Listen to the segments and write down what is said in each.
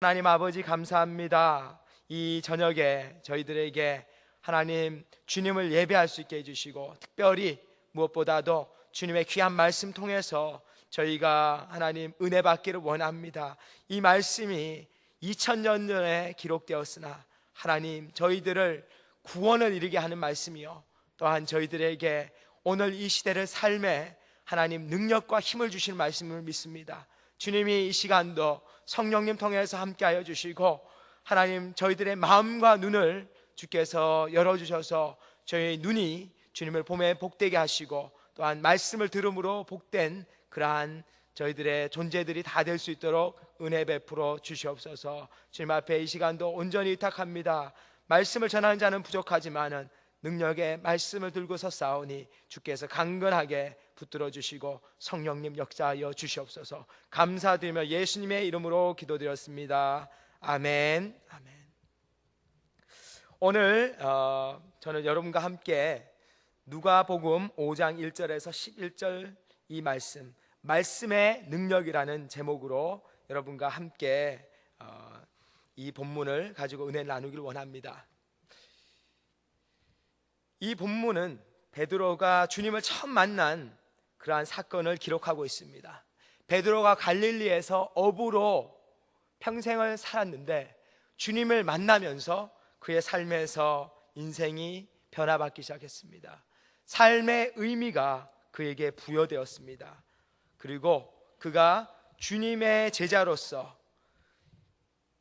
하나님 아버지 감사합니다. 이 저녁에 저희들에게 하나님 주님을 예배할 수 있게 해주시고, 특별히 무엇보다도 주님의 귀한 말씀 통해서 저희가 하나님 은혜 받기를 원합니다. 이 말씀이 2000년 전에 기록되었으나 하나님 저희들을 구원을 이루게 하는 말씀이요, 또한 저희들에게 오늘 이 시대를 삶에 하나님 능력과 힘을 주시는 말씀을 믿습니다. 주님이 이 시간도 성령님 통해서 함께하여 주시고, 하나님 저희들의 마음과 눈을 주께서 열어주셔서 저희의 눈이 주님을 보매 복되게 하시고, 또한 말씀을 들음으로 복된 그러한 저희들의 존재들이 다 될 수 있도록 은혜 베풀어 주시옵소서. 주님 앞에 이 시간도 온전히 의탁합니다. 말씀을 전하는 자는 부족하지만은 능력의 말씀을 들고서 싸우니 주께서 강건하게 붙들어 주시고 성령님 역사하여 주시옵소서. 감사드리며 예수님의 이름으로 기도드렸습니다. 아멘. 아멘. 오늘 저는 여러분과 함께 누가복음 5장 1절에서 11절 이 말씀의 능력이라는 제목으로 여러분과 함께 이 본문을 가지고 은혜를 나누기를 원합니다. 이 본문은 베드로가 주님을 처음 만난 그러한 사건을 기록하고 있습니다. 베드로가 갈릴리에서 어부로 평생을 살았는데 주님을 만나면서 그의 삶에서 인생이 변화받기 시작했습니다. 삶의 의미가 그에게 부여되었습니다. 그리고 그가 주님의 제자로서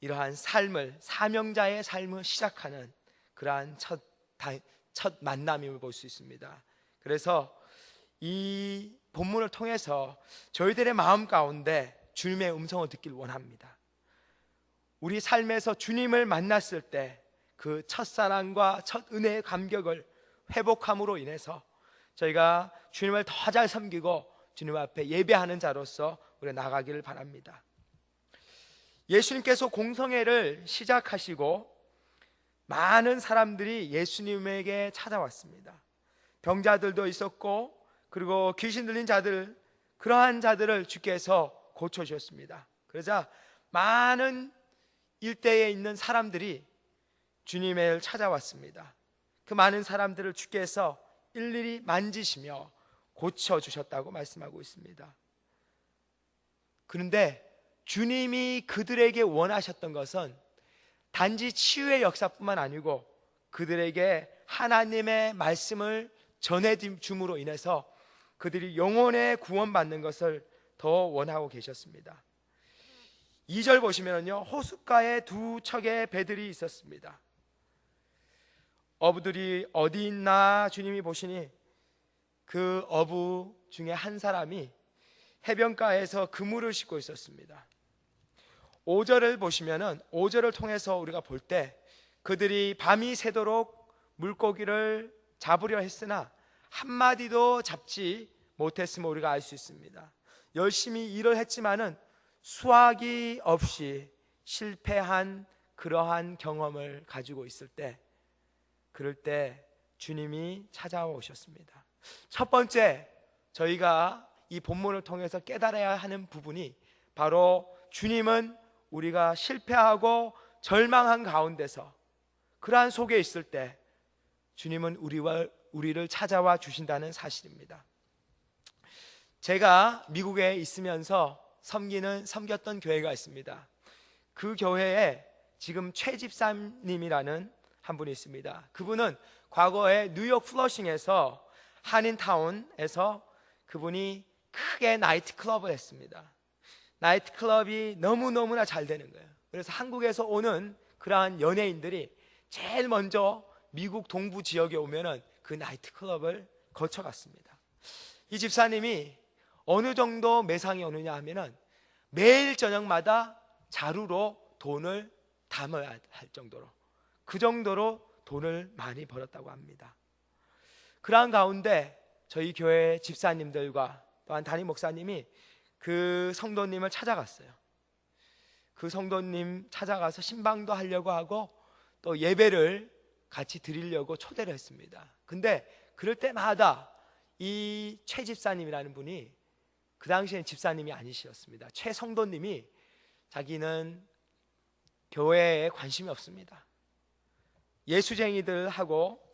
이러한 삶을, 사명자의 삶을 시작하는 그러한 첫 만남임을 볼 수 있습니다. 그래서 이 본문을 통해서 저희들의 마음 가운데 주님의 음성을 듣기를 원합니다. 우리 삶에서 주님을 만났을 때 그 첫사랑과 첫 은혜의 감격을 회복함으로 인해서 저희가 주님을 더 잘 섬기고 주님 앞에 예배하는 자로서 우리가 나가기를 바랍니다. 예수님께서 공성회를 시작하시고 많은 사람들이 예수님에게 찾아왔습니다. 병자들도 있었고, 그리고 귀신 들린 자들, 그러한 자들을 주께서 고쳐주셨습니다. 그러자 많은 일대에 있는 사람들이 주님을 찾아왔습니다. 그 많은 사람들을 주께서 일일이 만지시며 고쳐주셨다고 말씀하고 있습니다. 그런데 주님이 그들에게 원하셨던 것은 단지 치유의 역사뿐만 아니고 그들에게 하나님의 말씀을 전해줌으로 인해서 그들이 영혼의 구원받는 것을 더 원하고 계셨습니다. 2절 보시면요, 호숫가에 두 척의 배들이 있었습니다. 어부들이 어디 있나 주님이 보시니 그 어부 중에 한 사람이 해변가에서 그물을 싣고 있었습니다. 5절을 보시면은 5절을 통해서 우리가 볼 때 그들이 밤이 새도록 물고기를 잡으려 했으나 한 마디도 잡지 못했음을 우리가 알 수 있습니다. 열심히 일을 했지만은 수확이 없이 실패한 그러한 경험을 가지고 있을 때, 그럴 때 주님이 찾아오셨습니다. 첫 번째 저희가 이 본문을 통해서 깨달아야 하는 부분이 바로 주님은 우리가 실패하고 절망한 가운데서 그러한 속에 있을 때 주님은 우리를 찾아와 주신다는 사실입니다. 제가 미국에 있으면서 섬겼던 교회가 있습니다. 그 교회에 지금 최 집사님이라는 한 분이 있습니다. 그분은 과거에 뉴욕 플러싱에서 한인타운에서 그분이 크게 나이트클럽을 했습니다. 나이트클럽이 너무너무나 잘 되는 거예요. 그래서 한국에서 오는 그러한 연예인들이 제일 먼저 미국 동부 지역에 오면은 그 나이트클럽을 거쳐갔습니다. 이 집사님이 어느 정도 매상이 오느냐 하면은 매일 저녁마다 자루로 돈을 담아야 할 정도로, 그 정도로 돈을 많이 벌었다고 합니다. 그러한 가운데 저희 교회 집사님들과 또한 담임 목사님이 그 성도님을 찾아갔어요. 그 성도님 찾아가서 신방도 하려고 하고 또 예배를 같이 드리려고 초대를 했습니다. 근데 그럴 때마다 이 최 집사님이라는 분이, 그 당시엔 집사님이 아니셨습니다. 최 성도님이 자기는 교회에 관심이 없습니다. 예수쟁이들하고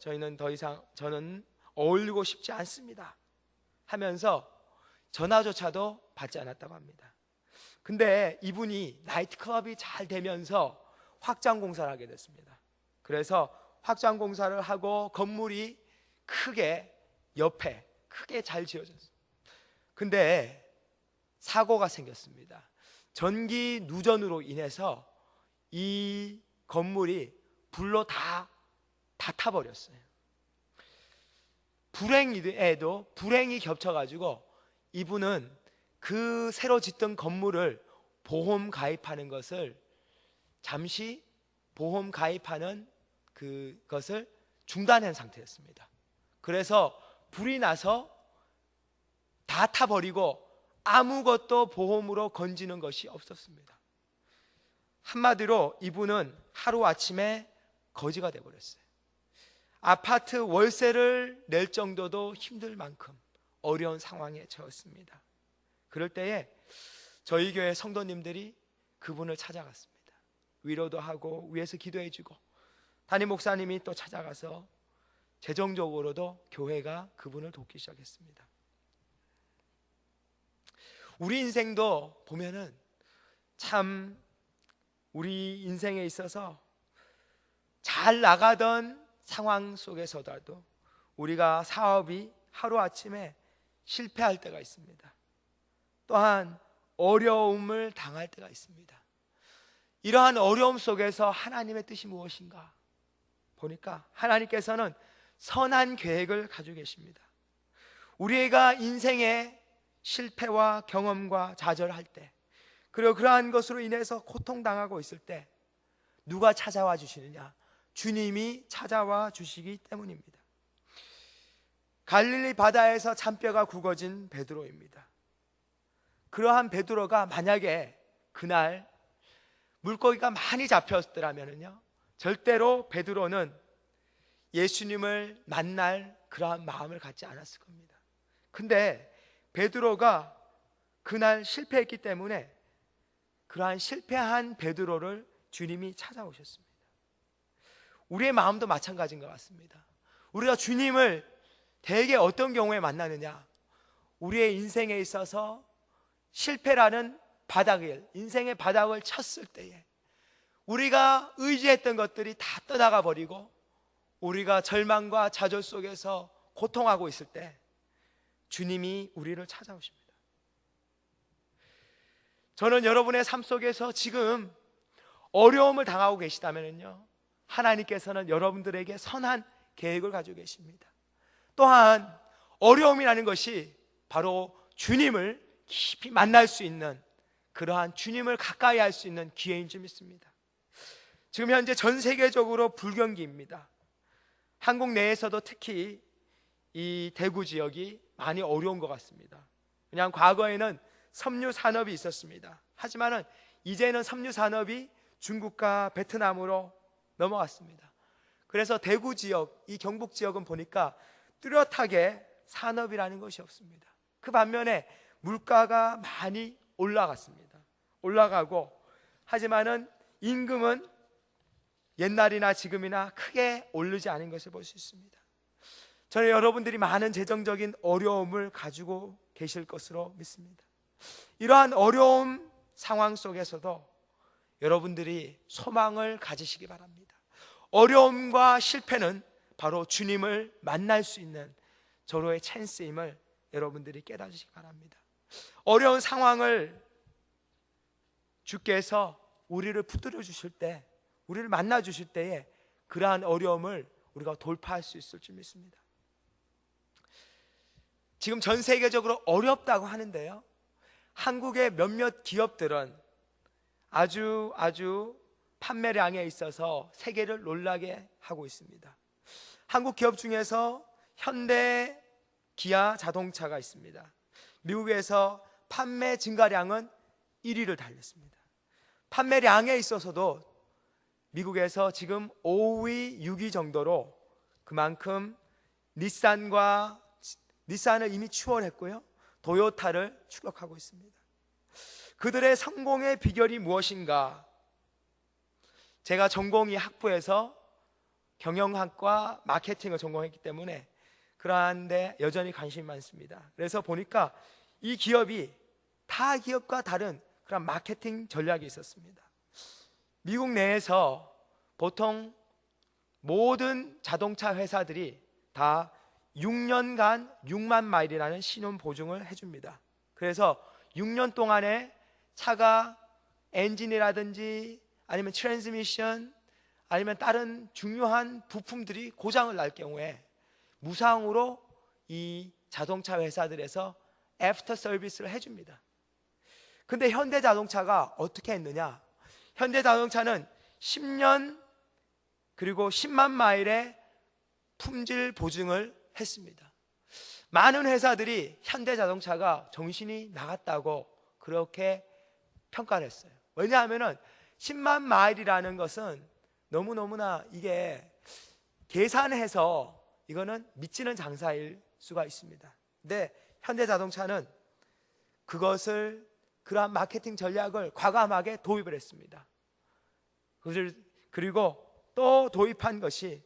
저는 어울리고 싶지 않습니다 하면서 전화조차도 받지 않았다고 합니다. 근데 이분이 나이트클럽이 잘 되면서 확장 공사를 하게 됐습니다. 그래서 확장 공사를 하고 건물이 크게 옆에 크게 잘 지어졌어요. 근데 사고가 생겼습니다. 전기 누전으로 인해서 이 건물이 불로 다 타버렸어요. 불행에도 불행이 겹쳐가지고 이분은 그 새로 짓던 건물을 보험 가입하는 것을 잠시 보험 가입하는 그것을 중단한 상태였습니다. 그래서 불이 나서 다 타버리고 아무것도 보험으로 건지는 것이 없었습니다. 한마디로 이분은 하루아침에 거지가 되어버렸어요. 아파트 월세를 낼 정도도 힘들 만큼 어려운 상황에 처했습니다. 그럴 때에 저희 교회 성도님들이 그분을 찾아갔습니다. 위로도 하고 위에서 기도해 주고, 담임 목사님이 또 찾아가서 재정적으로도 교회가 그분을 돕기 시작했습니다. 우리 인생도 보면은 참 우리 인생에 있어서 잘 나가던 상황 속에서도 우리가 사업이 하루아침에 실패할 때가 있습니다. 또한 어려움을 당할 때가 있습니다. 이러한 어려움 속에서 하나님의 뜻이 무엇인가 보니까 하나님께서는 선한 계획을 가지고 계십니다. 우리가 인생의 실패와 경험과 좌절할 때, 그리고 그러한 것으로 인해서 고통당하고 있을 때 누가 찾아와 주시느냐? 주님이 찾아와 주시기 때문입니다. 갈릴리 바다에서 잔뼈가 굵어진 베드로입니다. 그러한 베드로가 만약에 그날 물고기가 많이 잡혔더라면요, 절대로 베드로는 예수님을 만날 그러한 마음을 갖지 않았을 겁니다. 근데 베드로가 그날 실패했기 때문에 그러한 실패한 베드로를 주님이 찾아오셨습니다. 우리의 마음도 마찬가지인 것 같습니다. 우리가 주님을 대개 어떤 경우에 만나느냐? 우리의 인생에 있어서 실패라는 바닥을, 인생의 바닥을 쳤을 때에 우리가 의지했던 것들이 다 떠나가 버리고 우리가 절망과 좌절 속에서 고통하고 있을 때 주님이 우리를 찾아오십니다. 저는 여러분의 삶 속에서 지금 어려움을 당하고 계시다면요, 하나님께서는 여러분들에게 선한 계획을 가지고 계십니다. 또한 어려움이라는 것이 바로 주님을 깊이 만날 수 있는, 그러한 주님을 가까이 할 수 있는 기회인 줄 믿습니다. 지금 현재 전 세계적으로 불경기입니다. 한국 내에서도 특히 이 대구 지역이 많이 어려운 것 같습니다. 그냥 과거에는 섬유 산업이 있었습니다. 하지만은 이제는 섬유 산업이 중국과 베트남으로 넘어갔습니다. 그래서 대구 지역, 이 경북 지역은 보니까 뚜렷하게 산업이라는 것이 없습니다. 그 반면에 물가가 많이 올라갔습니다. 올라가고, 하지만은 임금은 옛날이나 지금이나 크게 오르지 않은 것을 볼 수 있습니다. 저는 여러분들이 많은 재정적인 어려움을 가지고 계실 것으로 믿습니다. 이러한 어려움 상황 속에서도 여러분들이 소망을 가지시기 바랍니다. 어려움과 실패는 바로 주님을 만날 수 있는 절호의 찬스임을 여러분들이 깨닫으시기 바랍니다. 어려운 상황을 주께서 우리를 붙들어 주실 때, 우리를 만나 주실 때에 그러한 어려움을 우리가 돌파할 수 있을 줄 믿습니다. 지금 전 세계적으로 어렵다고 하는데요, 한국의 몇몇 기업들은 아주 판매량에 있어서 세계를 놀라게 하고 있습니다. 한국 기업 중에서 현대, 기아 자동차가 있습니다. 미국에서 판매 증가량은 1위를 달렸습니다. 판매량에 있어서도 미국에서 지금 5위, 6위 정도로 그만큼 닛산을 이미 추월했고요, 도요타를 추격하고 있습니다. 그들의 성공의 비결이 무엇인가? 제가 전공이 학부에서 경영학과 마케팅을 전공했기 때문에 그러한데 여전히 관심이 많습니다. 그래서 보니까 이 기업이 타 기업과 다른 그런 마케팅 전략이 있었습니다. 미국 내에서 보통 모든 자동차 회사들이 다 6년간 6만 마일이라는 신용 보증을 해줍니다. 그래서 6년 동안에 차가 엔진이라든지 아니면 트랜스미션 아니면 다른 중요한 부품들이 고장을 날 경우에 무상으로 이 자동차 회사들에서 애프터 서비스를 해줍니다. 근데 현대자동차가 어떻게 했느냐? 현대자동차는 10년 그리고 10만 마일의 품질 보증을 했습니다. 많은 회사들이 현대자동차가 정신이 나갔다고 그렇게 평가를 했어요. 왜냐하면 10만 마일이라는 것은 너무너무나 이게 계산해서 이거는 미치는 장사일 수가 있습니다. 근데 현대자동차는 그러한 마케팅 전략을 과감하게 도입을 했습니다. 그리고 또 도입한 것이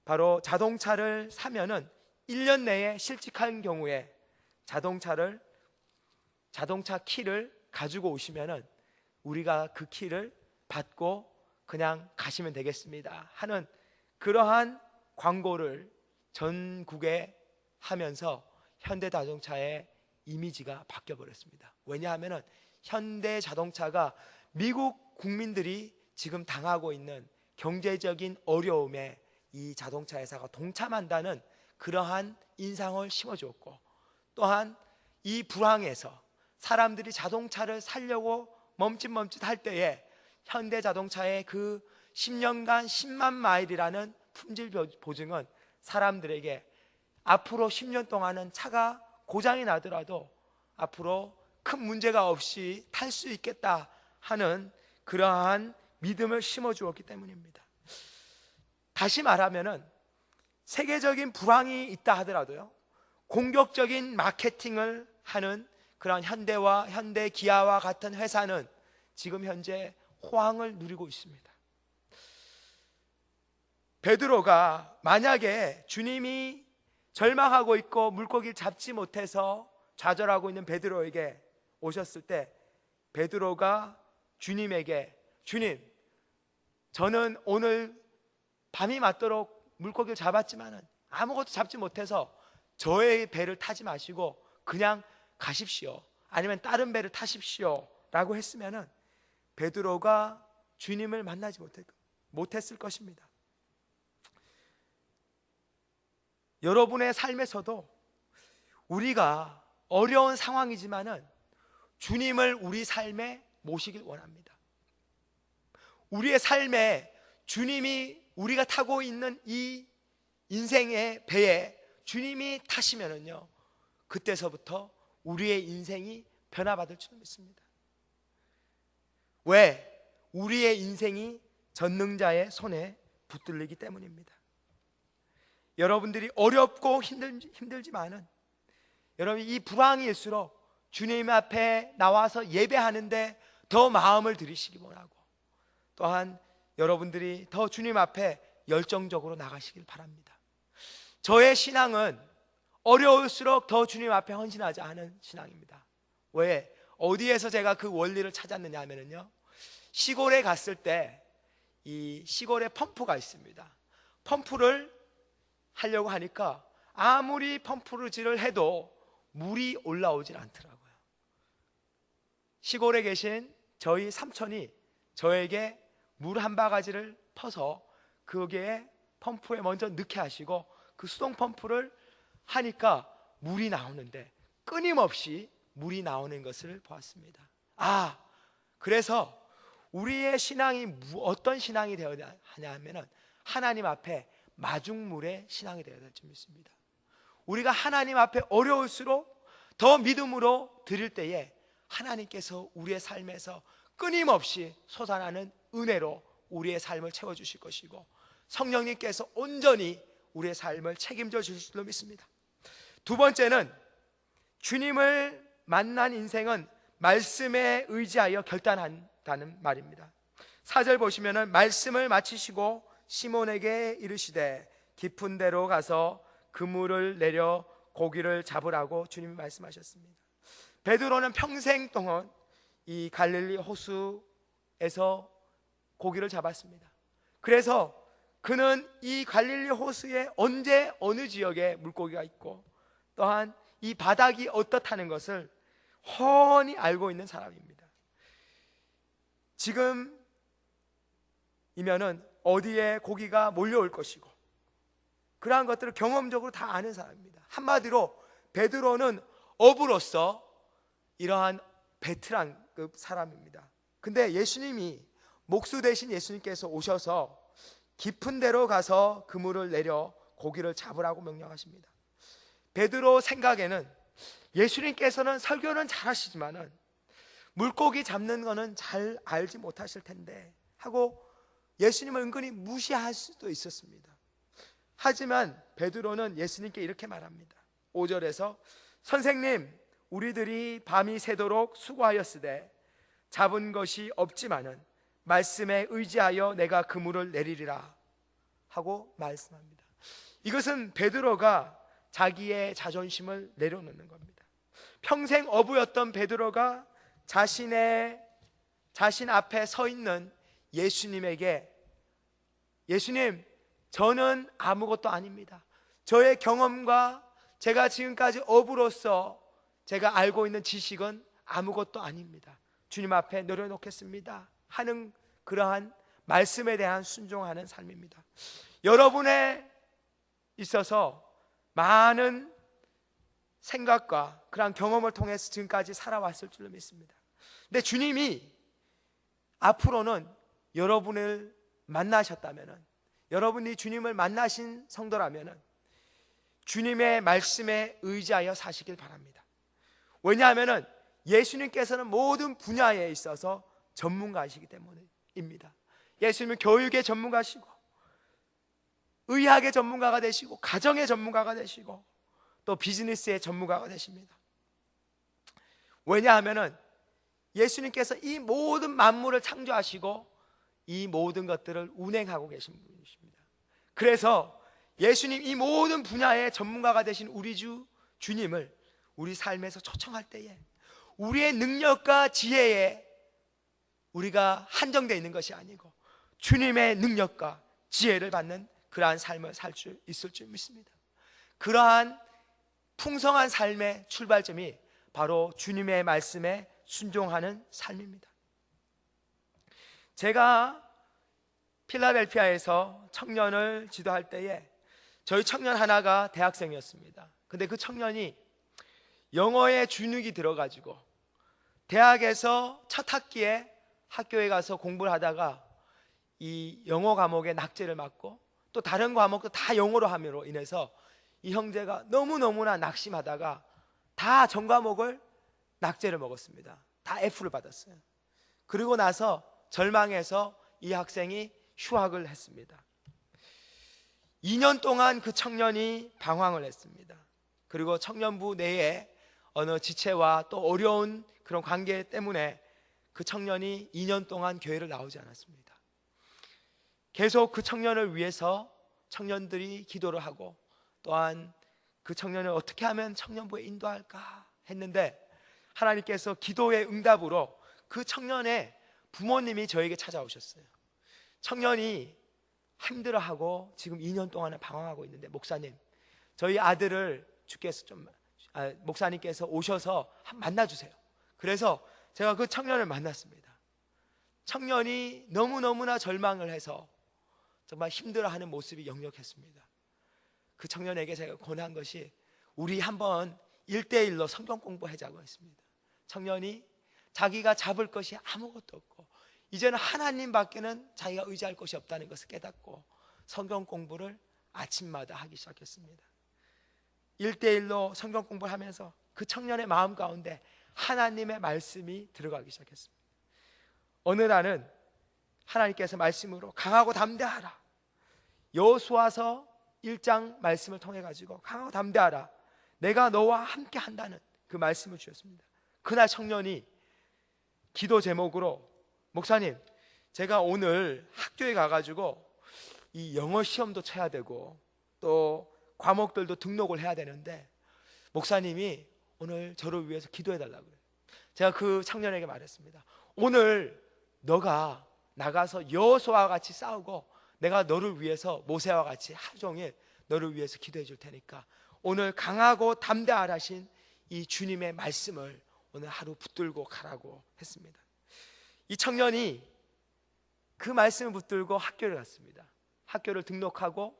바로 자동차를 사면은 1년 내에 실직한 경우에 자동차 키를 가지고 오시면은 우리가 그 키를 받고 그냥 가시면 되겠습니다 하는 그러한 광고를 전국에 하면서 현대자동차의 이미지가 바뀌어 버렸습니다. 왜냐하면 현대자동차가 미국 국민들이 지금 당하고 있는 경제적인 어려움에 이 자동차 회사가 동참한다는 그러한 인상을 심어주었고, 또한 이 불황에서 사람들이 자동차를 사려고 멈칫멈칫할 때에 현대자동차의 그 10년간 10만 마일이라는 품질 보증은 사람들에게 앞으로 10년 동안은 차가 고장이 나더라도 앞으로 큰 문제가 없이 탈 수 있겠다 하는 그러한 믿음을 심어주었기 때문입니다. 다시 말하면은 세계적인 불황이 있다 하더라도요, 공격적인 마케팅을 하는 그런 현대와 현대 기아와 같은 회사는 지금 현재 호황을 누리고 있습니다. 베드로가 만약에 주님이 절망하고 있고 물고기를 잡지 못해서 좌절하고 있는 베드로에게 오셨을 때 베드로가 주님에게, 주님, 저는 오늘 밤이 맞도록 물고기를 잡았지만 아무것도 잡지 못해서 저의 배를 타지 마시고 그냥 가십시오, 아니면 다른 배를 타십시오 라고 했으면 베드로가 주님을 만나지 못했을 것입니다. 여러분의 삶에서도 우리가 어려운 상황이지만은 주님을 우리 삶에 모시길 원합니다. 우리의 삶에 주님이 우리가 타고 있는 이 인생의 배에 주님이 타시면은요, 그때서부터 우리의 인생이 변화받을 줄 믿습니다. 왜? 우리의 인생이 전능자의 손에 붙들리기 때문입니다. 여러분들이 어렵고 힘들지만은 여러분 이 불황일수록 주님 앞에 나와서 예배하는데 더 마음을 들이시기 원하고, 또한 여러분들이 더 주님 앞에 열정적으로 나가시길 바랍니다. 저의 신앙은 어려울수록 더 주님 앞에 헌신하자 하는 신앙입니다. 왜? 어디에서 제가 그 원리를 찾았느냐 하면요, 시골에 갔을 때 이 시골에 펌프가 있습니다. 펌프를 하려고 하니까 아무리 펌프질을 해도 물이 올라오질 않더라고요. 시골에 계신 저희 삼촌이 저에게 물 한 바가지를 퍼서 거기에 펌프에 먼저 넣게 하시고 그 수동 펌프를 하니까 물이 나오는데 끊임없이 물이 나오는 것을 보았습니다. 그래서 우리의 신앙이 어떤 신앙이 되어야 하냐면 하나님 앞에 마중물의 신앙이 되어야 될 줄 믿습니다. 우리가 하나님 앞에 어려울수록 더 믿음으로 드릴 때에 하나님께서 우리의 삶에서 끊임없이 솟아나는 은혜로 우리의 삶을 채워주실 것이고, 성령님께서 온전히 우리의 삶을 책임져 주실 줄로 믿습니다. 두 번째는 주님을 만난 인생은 말씀에 의지하여 결단한다는 말입니다. 4절 보시면은 말씀을 마치시고 시몬에게 이르시되 깊은 데로 가서 그물을 내려 고기를 잡으라고 주님이 말씀하셨습니다. 베드로는 평생 동안 이 갈릴리 호수에서 고기를 잡았습니다. 그래서 그는 이 갈릴리 호수에 언제 어느 지역에 물고기가 있고 또한 이 바닥이 어떻다는 것을 훤히 알고 있는 사람입니다. 지금이면은 어디에 고기가 몰려올 것이고 그러한 것들을 경험적으로 다 아는 사람입니다. 한마디로 베드로는 어부로서 이러한 베테랑급 사람입니다. 근데 예수님이 목수 대신 예수님께서 오셔서 깊은 데로 가서 그물을 내려 고기를 잡으라고 명령하십니다. 베드로 생각에는 예수님께서는 설교는 잘하시지만은 물고기 잡는 거는 잘 알지 못하실 텐데 하고 예수님을 은근히 무시할 수도 있었습니다. 하지만 베드로는 예수님께 이렇게 말합니다. 5절에서 선생님, 우리들이 밤이 새도록 수고하였으되 잡은 것이 없지만은 말씀에 의지하여 내가 그물을 내리리라 하고 말씀합니다. 이것은 베드로가 자기의 자존심을 내려놓는 겁니다. 평생 어부였던 베드로가 자신 앞에 서 있는 예수님에게 예수님, 저는 아무것도 아닙니다. 저의 경험과 제가 지금까지 어부로서 제가 알고 있는 지식은 아무것도 아닙니다. 주님 앞에 내려놓겠습니다 하는 그러한 말씀에 대한 순종하는 삶입니다. 여러분에 있어서 많은 생각과 그러한 경험을 통해서 지금까지 살아왔을 줄로 믿습니다. 근데 주님이 앞으로는 여러분을 만나셨다면은, 여러분이 주님을 만나신 성도라면은 주님의 말씀에 의지하여 사시길 바랍니다. 왜냐하면은 예수님께서는 모든 분야에 있어서 전문가이시기 때문입니다. 예수님은 교육의 전문가시고 의학의 전문가가 되시고 가정의 전문가가 되시고 또 비즈니스의 전문가가 되십니다. 왜냐하면은 예수님께서 이 모든 만물을 창조하시고 이 모든 것들을 운행하고 계신 분이십니다. 그래서 예수님 이 모든 분야의 전문가가 되신 우리 주님을 우리 삶에서 초청할 때에 우리의 능력과 지혜에 우리가 한정되어 있는 것이 아니고 주님의 능력과 지혜를 받는 그러한 삶을 살 수 있을 줄 믿습니다. 그러한 풍성한 삶의 출발점이 바로 주님의 말씀에 순종하는 삶입니다. 제가 필라델피아에서 청년을 지도할 때에 저희 청년 하나가 대학생이었습니다. 근데 그 청년이 영어에 주눅이 들어가지고 대학에서 첫 학기에 학교에 가서 공부를 하다가 이 영어 과목에 낙제를 맞고 또 다른 과목도 다 영어로 함으로 인해서 이 형제가 너무너무나 낙심하다가 다 전 과목을 낙제를 먹었습니다. 다 F를 받았어요. 그리고 나서 절망해서 이 학생이 휴학을 했습니다. 2년 동안 그 청년이 방황을 했습니다. 그리고 청년부 내에 어느 지체와 또 어려운 그런 관계 때문에 그 청년이 2년 동안 교회를 나오지 않았습니다. 계속 그 청년을 위해서 청년들이 기도를 하고 또한 그 청년을 어떻게 하면 청년부에 인도할까 했는데 하나님께서 기도의 응답으로 그 청년의 부모님이 저에게 찾아오셨어요. 청년이 힘들어하고 지금 2년 동안에 방황하고 있는데 목사님, 저희 아들을 목사님께서 오셔서 만나주세요. 그래서 제가 그 청년을 만났습니다. 청년이 너무너무나 절망을 해서 정말 힘들어하는 모습이 역력했습니다. 그 청년에게 제가 권한 것이 우리 한번 1대1로 성경 공부하자고 했습니다. 청년이 자기가 잡을 것이 아무것도 없고 이제는 하나님밖에는 자기가 의지할 것이 없다는 것을 깨닫고 성경 공부를 아침마다 하기 시작했습니다. 1대1로 성경 공부를 하면서 그 청년의 마음 가운데 하나님의 말씀이 들어가기 시작했습니다. 어느 날은 하나님께서 말씀으로 강하고 담대하라, 여호수아서 1장 말씀을 통해 가지고 강하고 담대하라, 내가 너와 함께 한다는 그 말씀을 주셨습니다. 그날 청년이 기도 제목으로 목사님, 제가 오늘 학교에 가가지고 이 영어 시험도 쳐야 되고 또 과목들도 등록을 해야 되는데 목사님이 오늘 저를 위해서 기도해 달라고 그래요. 제가 그 청년에게 말했습니다. 오늘 너가 나가서 여호수아와 같이 싸우고 내가 너를 위해서 모세와 같이 하루 종일 너를 위해서 기도해 줄 테니까 오늘 강하고 담대하신 이 주님의 말씀을 오늘 하루 붙들고 가라고 했습니다. 이 청년이 그 말씀을 붙들고 학교를 갔습니다. 학교를 등록하고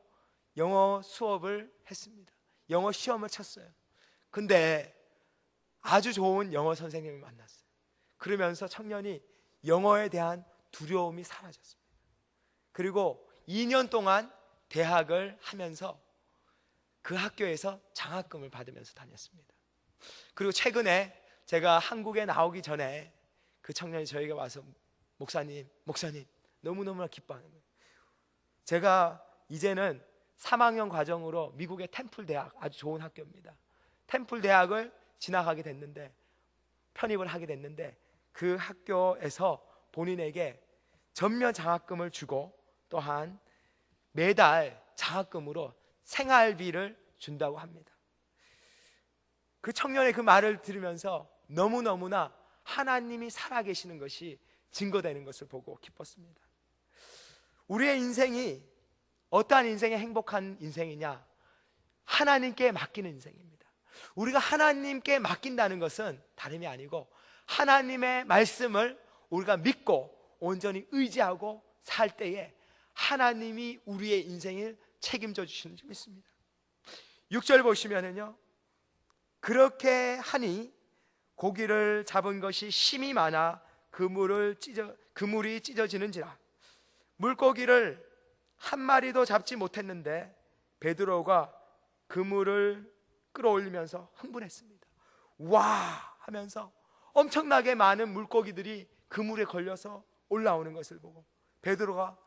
영어 수업을 했습니다. 영어 시험을 쳤어요. 근데 아주 좋은 영어 선생님을 만났어요. 그러면서 청년이 영어에 대한 두려움이 사라졌습니다. 그리고 2년 동안 대학을 하면서 그 학교에서 장학금을 받으면서 다녔습니다. 그리고 최근에 제가 한국에 나오기 전에 그 청년이 저에게 와서 목사님 너무너무나 기뻐하는 거예요. 제가 이제는 3학년 과정으로 미국의 템플 대학, 아주 좋은 학교입니다. 템플 대학을 진학하게 됐는데, 편입을 하게 됐는데 그 학교에서 본인에게 전면 장학금을 주고 또한 매달 장학금으로 생활비를 준다고 합니다. 그 청년의 그 말을 들으면서 너무너무나 하나님이 살아계시는 것이 증거되는 것을 보고 기뻤습니다. 우리의 인생이 어떠한 인생이 행복한 인생이냐? 하나님께 맡기는 인생입니다. 우리가 하나님께 맡긴다는 것은 다름이 아니고 하나님의 말씀을 우리가 믿고 온전히 의지하고 살 때에 하나님이 우리의 인생을 책임져 주시는 줄 믿습니다. 6절 보시면은요, 그렇게 하니 고기를 잡은 것이 심이 많아 그물이 찢어지는지라. 물고기를 한 마리도 잡지 못했는데 베드로가 그물을 끌어올리면서 흥분했습니다. 와 하면서 엄청나게 많은 물고기들이 그물에 걸려서 올라오는 것을 보고 베드로가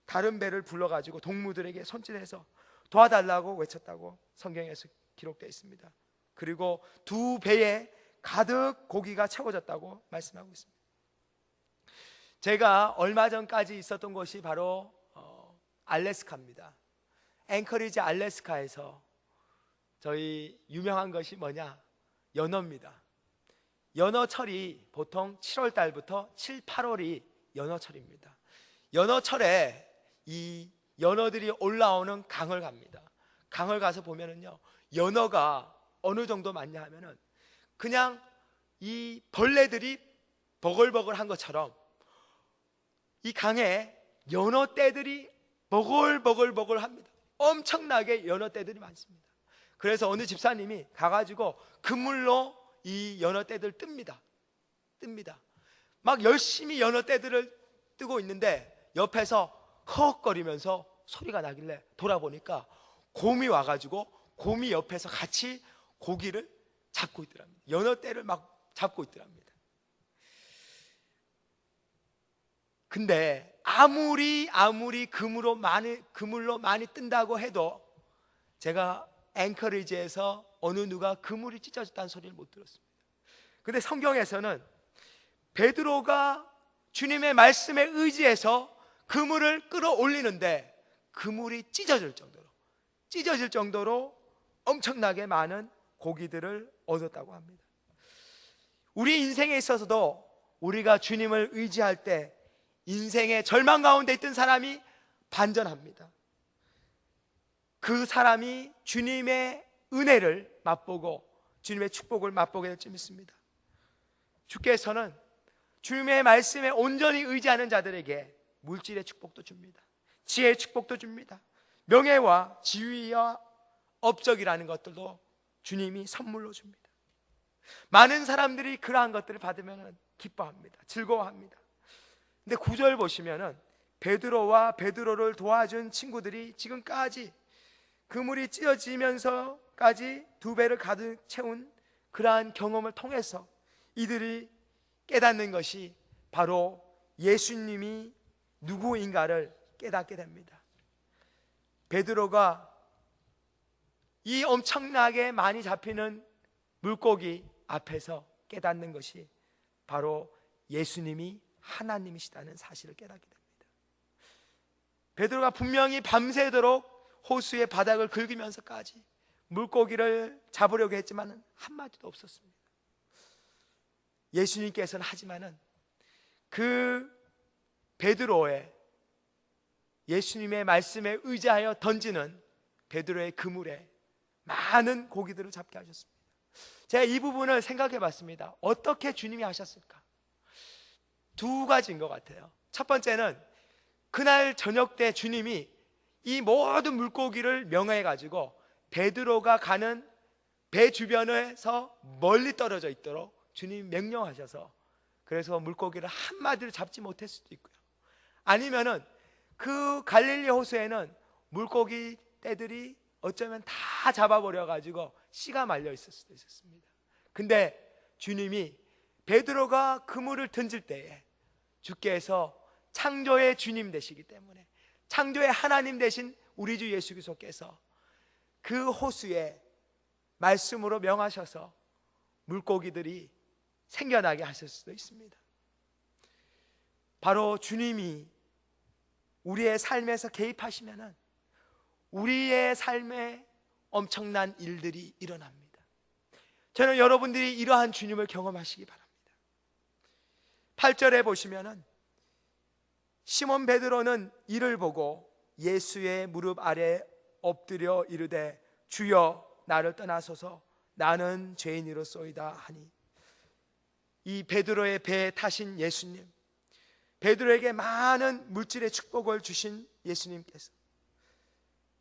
다른 배를 불러가지고 동무들에게 손질해서 도와달라고 외쳤다고 성경에서 기록되어 있습니다. 그리고 두 배에 가득 고기가 채워졌다고 말씀하고 있습니다. 제가 얼마 전까지 있었던 곳이 바로 알래스카입니다. 앵커리지 알래스카에서 저희 유명한 것이 뭐냐? 연어입니다. 연어철이 보통 7월 달부터 7, 8월이 연어철입니다. 연어철에 이 연어들이 올라오는 강을 갑니다. 강을 가서 보면은요, 연어가 어느 정도 많냐 하면은 그냥 이 벌레들이 버글버글한 것처럼 이 강에 연어떼들이 버글버글합니다. 엄청나게 연어떼들이 많습니다. 그래서 어느 집사님이 가가지고 그물로 이 연어떼들 뜹니다. 막 열심히 연어떼들을 뜨고 있는데 옆에서 허헉거리면서 소리가 나길래 돌아보니까 곰이 와가지고 곰이 옆에서 같이 고기를 잡고 있더랍니다. 연어떼를 막 잡고 있더랍니다. 근데 아무리 그물로 많이 뜬다고 해도 제가 앵커리지에서 어느 누가 그물이 찢어졌다는 소리를 못 들었습니다. 근데 성경에서는 베드로가 주님의 말씀에 의지해서 그물을 끌어올리는데 그물이 찢어질 정도로 엄청나게 많은 고기들을 얻었다고 합니다. 우리 인생에 있어서도 우리가 주님을 의지할 때 인생의 절망 가운데 있던 사람이 반전합니다. 그 사람이 주님의 은혜를 맛보고 주님의 축복을 맛보게 될 줄 믿습니다. 주께서는 주님의 말씀에 온전히 의지하는 자들에게 물질의 축복도 줍니다. 지혜의 축복도 줍니다. 명예와 지위와 업적이라는 것들도 주님이 선물로 줍니다. 많은 사람들이 그러한 것들을 받으면 기뻐합니다. 즐거워합니다. 근데 9절 보시면은 베드로와 베드로를 도와준 친구들이 지금까지 그물이 찢어지면서까지 두 배를 가득 채운 그러한 경험을 통해서 이들이 깨닫는 것이 바로 예수님이 누구인가를 깨닫게 됩니다. 베드로가 이 엄청나게 많이 잡히는 물고기 앞에서 깨닫는 것이 바로 예수님이 하나님이시다는 사실을 깨닫게 됩니다. 베드로가 분명히 밤새도록 호수의 바닥을 긁으면서까지 물고기를 잡으려고 했지만 한마디도 없었습니다. 예수님께서는 하지만은 그 베드로의 예수님의 말씀에 의지하여 던지는 베드로의 그물에 많은 고기들을 잡게 하셨습니다. 제가 이 부분을 생각해 봤습니다. 어떻게 주님이 하셨을까? 두 가지인 것 같아요. 첫 번째는 그날 저녁 때 주님이 이 모든 물고기를 명하해 가지고 베드로가 가는 배 주변에서 멀리 떨어져 있도록 주님이 명령하셔서, 그래서 물고기를 한 마디로 잡지 못했을 수도 있고요, 아니면은 그 갈릴리 호수에는 물고기 떼들이 어쩌면 다 잡아버려 가지고 씨가 말려 있을 수도 있었습니다. 근데 주님이 베드로가 그물을 던질 때에 주께서 창조의 주님 되시기 때문에, 창조의 하나님 되신 우리 주 예수 그리스도께서 그 호수에 말씀으로 명하셔서 물고기들이 생겨나게 하실 수도 있습니다. 바로 주님이 우리의 삶에서 개입하시면은 우리의 삶에 엄청난 일들이 일어납니다. 저는 여러분들이 이러한 주님을 경험하시기 바랍니다. 8절에 보시면은 시몬 베드로는 이를 보고 예수의 무릎 아래 엎드려 이르되 주여 나를 떠나소서 나는 죄인이로소이다 하니, 이 베드로의 배에 타신 예수님, 베드로에게 많은 물질의 축복을 주신 예수님께서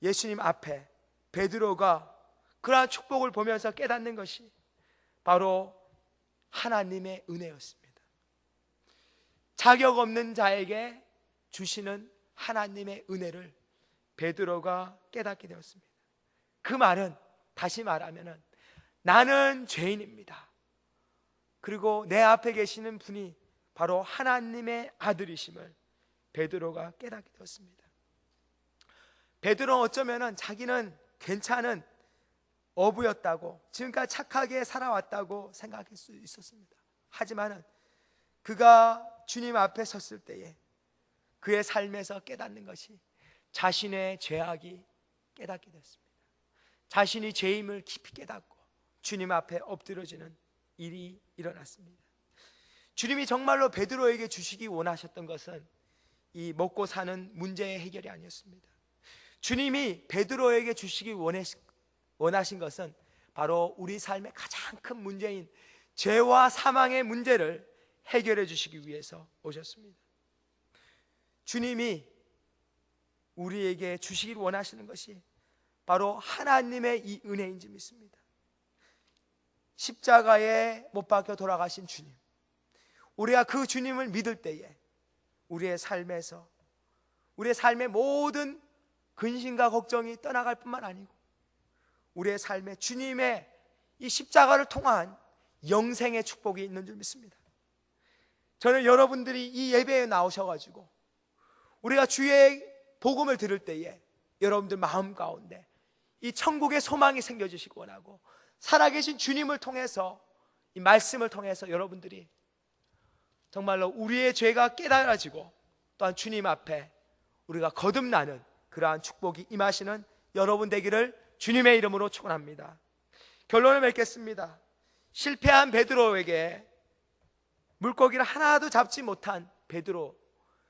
예수님 앞에 베드로가 그러한 축복을 보면서 깨닫는 것이 바로 하나님의 은혜였습니다. 자격 없는 자에게 주시는 하나님의 은혜를 베드로가 깨닫게 되었습니다. 그 말은, 다시 말하면 나는 죄인입니다. 그리고 내 앞에 계시는 분이 바로 하나님의 아들이심을 베드로가 깨닫게 되었습니다. 베드로는 어쩌면 자기는 괜찮은 어부였다고, 지금까지 착하게 살아왔다고 생각할 수 있었습니다. 하지만 그가 주님 앞에 섰을 때에 그의 삶에서 깨닫는 것이 자신의 죄악이 깨닫게 됐습니다. 자신이 죄임을 깊이 깨닫고 주님 앞에 엎드려지는 일이 일어났습니다. 주님이 정말로 베드로에게 주시기 원하셨던 것은 이 먹고 사는 문제의 해결이 아니었습니다. 주님이 베드로에게 주시기 원하신 것은 바로 우리 삶의 가장 큰 문제인 죄와 사망의 문제를 해결해 주시기 위해서 오셨습니다. 주님이 우리에게 주시길 원하시는 것이 바로 하나님의 이 은혜인 줄 믿습니다. 십자가에 못 박혀 돌아가신 주님, 우리가 그 주님을 믿을 때에 우리의 삶에서 우리의 삶의 모든 근심과 걱정이 떠나갈 뿐만 아니고 우리의 삶에 주님의 이 십자가를 통한 영생의 축복이 있는 줄 믿습니다. 저는 여러분들이 이 예배에 나오셔가지고 우리가 주의 복음을 들을 때에 여러분들 마음 가운데 이 천국의 소망이 생겨주시기 원하고, 살아계신 주님을 통해서, 이 말씀을 통해서 여러분들이 정말로 우리의 죄가 깨달아지고 또한 주님 앞에 우리가 거듭나는 그러한 축복이 임하시는 여러분 되기를 주님의 이름으로 축원합니다. 결론을 맺겠습니다. 실패한 베드로에게 물고기를 하나도 잡지 못한 베드로,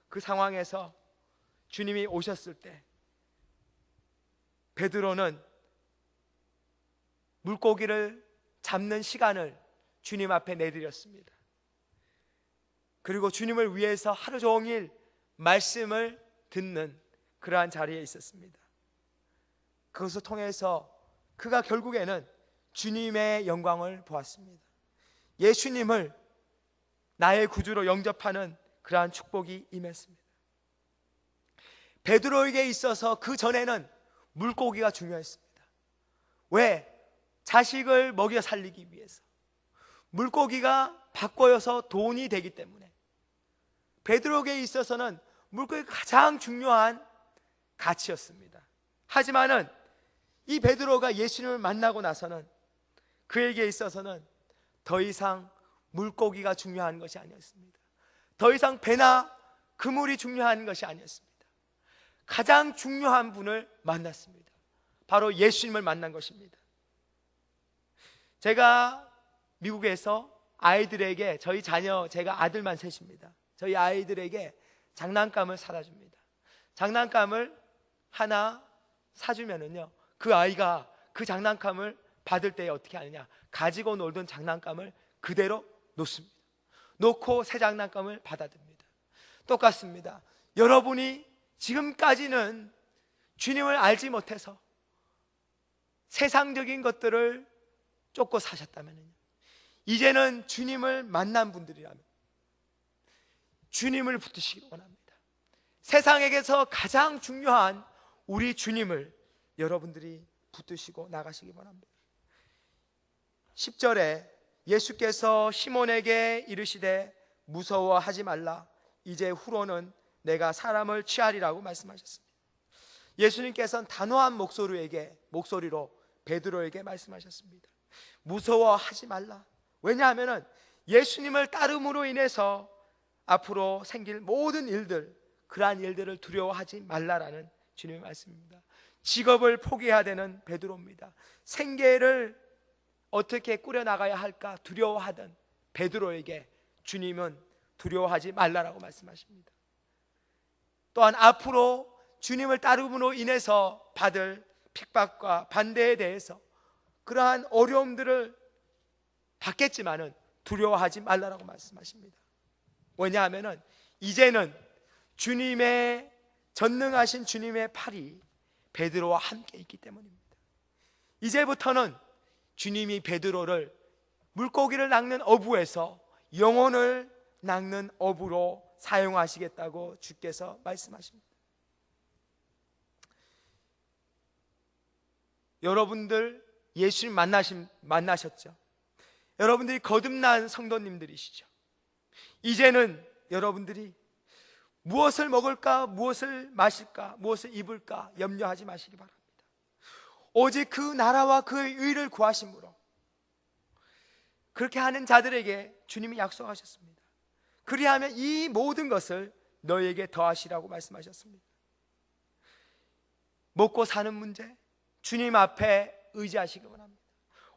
그 상황에서 주님이 오셨을 때 베드로는 물고기를 잡는 시간을 주님 앞에 내드렸습니다. 그리고 주님을 위해서 하루 종일 말씀을 듣는 그러한 자리에 있었습니다. 그것을 통해서 그가 결국에는 주님의 영광을 보았습니다. 예수님을 나의 구주로 영접하는 그러한 축복이 임했습니다. 베드로에게 있어서 그 전에는 물고기가 중요했습니다. 왜? 자식을 먹여 살리기 위해서. 물고기가 바꿔서 돈이 되기 때문에 베드로에게 있어서는 물고기가 가장 중요한 가치였습니다. 하지만은 이 베드로가 예수님을 만나고 나서는 그에게 있어서는 더 이상 물고기가 중요한 것이 아니었습니다. 더 이상 배나 그물이 중요한 것이 아니었습니다. 가장 중요한 분을 만났습니다. 바로 예수님을 만난 것입니다. 제가 미국에서 아이들에게, 저희 자녀, 제가 아들만 셋입니다. 저희 아이들에게 장난감을 사다 줍니다. 장난감을 하나 사주면은요, 그 아이가 그 장난감을 받을 때 어떻게 하느냐, 가지고 놀던 장난감을 그대로 놓습니다. 놓고 새 장난감을 받아듭니다. 똑같습니다. 여러분이 지금까지는 주님을 알지 못해서 세상적인 것들을 쫓고 사셨다면, 이제는 주님을 만난 분들이라면 주님을 붙드시기 원합니다. 세상에게서 가장 중요한 우리 주님을 여러분들이 붙드시고 나가시기 원합니다. 10절에 예수께서 시몬에게 이르시되 무서워하지 말라, 이제 후로는 내가 사람을 취하리라고 말씀하셨습니다. 예수님께서는 단호한 목소리로 베드로에게 말씀하셨습니다. 무서워하지 말라. 왜냐하면 예수님을 따름으로 인해서 앞으로 생길 모든 일들, 그러한 일들을 두려워하지 말라라는 주님의 말씀입니다. 직업을 포기해야 되는 베드로입니다. 생계를 어떻게 꾸려나가야 할까 두려워하던 베드로에게 주님은 두려워하지 말라라고 말씀하십니다. 또한 앞으로 주님을 따름으로 인해서 받을 핍박과 반대에 대해서 그러한 어려움들을 받겠지만은 두려워하지 말라라고 말씀하십니다. 왜냐하면 이제는 주님의 전능하신 주님의 팔이 베드로와 함께 있기 때문입니다. 이제부터는 주님이 베드로를 물고기를 낚는 어부에서 영혼을 낚는 어부로 사용하시겠다고 주께서 말씀하십니다. 여러분들 예수님 만나셨죠? 여러분들이 거듭난 성도님들이시죠? 이제는 여러분들이 무엇을 먹을까, 무엇을 마실까, 무엇을 입을까 염려하지 마시기 바랍니다. 오직 그 나라와 그의 의를 구하심으로, 그렇게 하는 자들에게 주님이 약속하셨습니다. 그리하면 이 모든 것을 너희에게 더하시라고 말씀하셨습니다. 먹고 사는 문제, 주님 앞에 의지하시기 원합니다.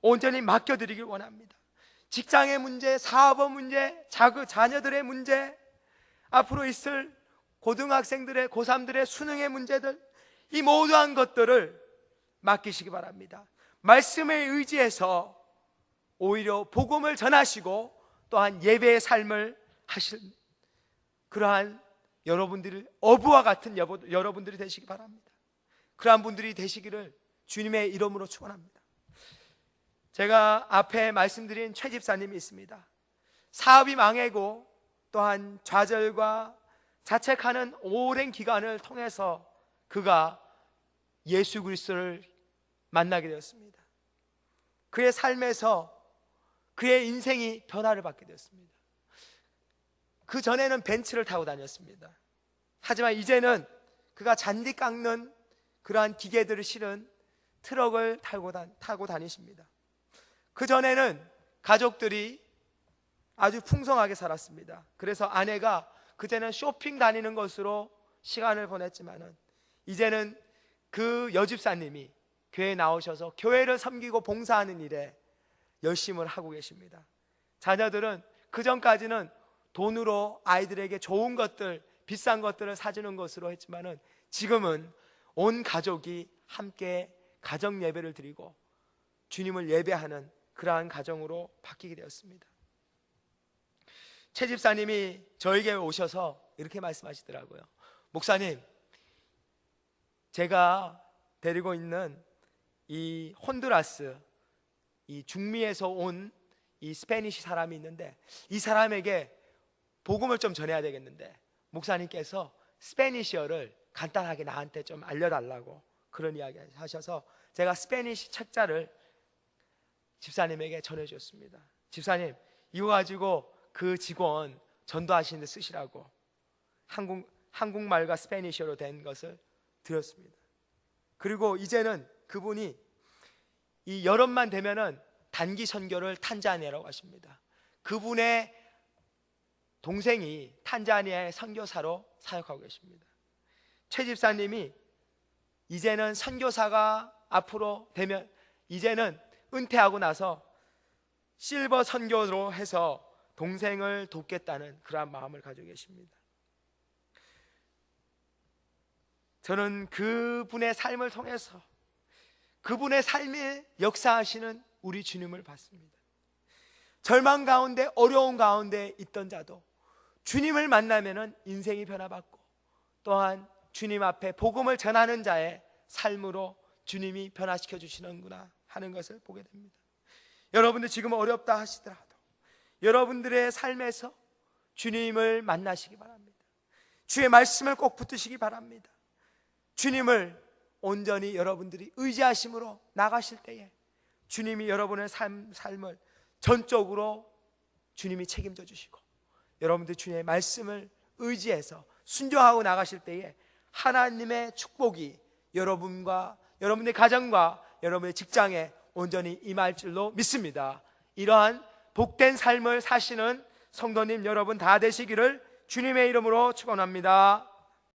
온전히 맡겨드리길 원합니다. 직장의 문제, 사업의 문제, 자녀들의 문제, 앞으로 있을 고등학생들의, 고3들의 수능의 문제들, 이 모두한 것들을 맡기시기 바랍니다. 말씀에 의지해서 오히려 복음을 전하시고 또한 예배의 삶을 하실 그러한 여러분들이, 어부와 같은 여러분들이 되시기 바랍니다. 그러한 분들이 되시기를 주님의 이름으로 축원합니다. 제가 앞에 말씀드린 최 집사님이 있습니다. 사업이 망하고 또한 좌절과 자책하는 오랜 기간을 통해서 그가 예수 그리스도를 만나게 되었습니다. 그의 삶에서 그의 인생이 변화를 받게 되었습니다. 그 전에는 벤츠를 타고 다녔습니다. 하지만 이제는 그가 잔디 깎는 그러한 기계들을 실은 트럭을 타고 다니십니다. 그 전에는 가족들이 아주 풍성하게 살았습니다. 그래서 아내가 그때는 쇼핑 다니는 것으로 시간을 보냈지만은 이제는 그 여집사님이 교회에 나오셔서 교회를 섬기고 봉사하는 일에 열심을 하고 계십니다. 자녀들은 그 전까지는 돈으로 아이들에게 좋은 것들, 비싼 것들을 사주는 것으로 했지만은 지금은 온 가족이 함께 가정 예배를 드리고 주님을 예배하는 그러한 가정으로 바뀌게 되었습니다. 최 집사님이 저에게 오셔서 이렇게 말씀하시더라고요. 목사님, 제가 데리고 있는 이 혼두라스, 이 중미에서 온 이 스페니시 사람이 있는데 이 사람에게 복음을 좀 전해야 되겠는데 목사님께서 스페니시어를 간단하게 나한테 좀 알려달라고 그런 이야기 하셔서 제가 스페니시 책자를 집사님에게 전해주었습니다. 집사님, 이거 가지고 그 직원 전도하시는 데 쓰시라고 한국말과 스페니시어로 된 것을 드렸습니다. 그리고 이제는 그분이 이 여름만 되면은 단기 선교를 탄자니아라고 하십니다. 그분의 동생이 탄자니아의 선교사로 사역하고 계십니다. 최 집사님이 이제는 선교사가 앞으로 되면 이제는 은퇴하고 나서 실버 선교로 해서 동생을 돕겠다는 그러한 마음을 가지고 계십니다. 저는 그분의 삶을 통해서 그분의 삶에 역사하시는 우리 주님을 봤습니다. 절망 가운데 어려운 가운데 있던 자도 주님을 만나면은 인생이 변화받고 또한 주님 앞에 복음을 전하는 자의 삶으로 주님이 변화시켜 주시는구나 하는 것을 보게 됩니다. 여러분들 지금 어렵다 하시더라도 여러분들의 삶에서 주님을 만나시기 바랍니다. 주의 말씀을 꼭 붙드시기 바랍니다. 주님을 온전히 여러분들이 의지하심으로 나가실 때에 주님이 여러분의 삶을 전적으로 주님이 책임져 주시고 여러분들 주님의 말씀을 의지해서 순종하고 나가실 때에 하나님의 축복이 여러분과 여러분의 가정과 여러분의 직장에 온전히 임할 줄로 믿습니다. 이러한 복된 삶을 사시는 성도님 여러분 다 되시기를 주님의 이름으로 축원합니다.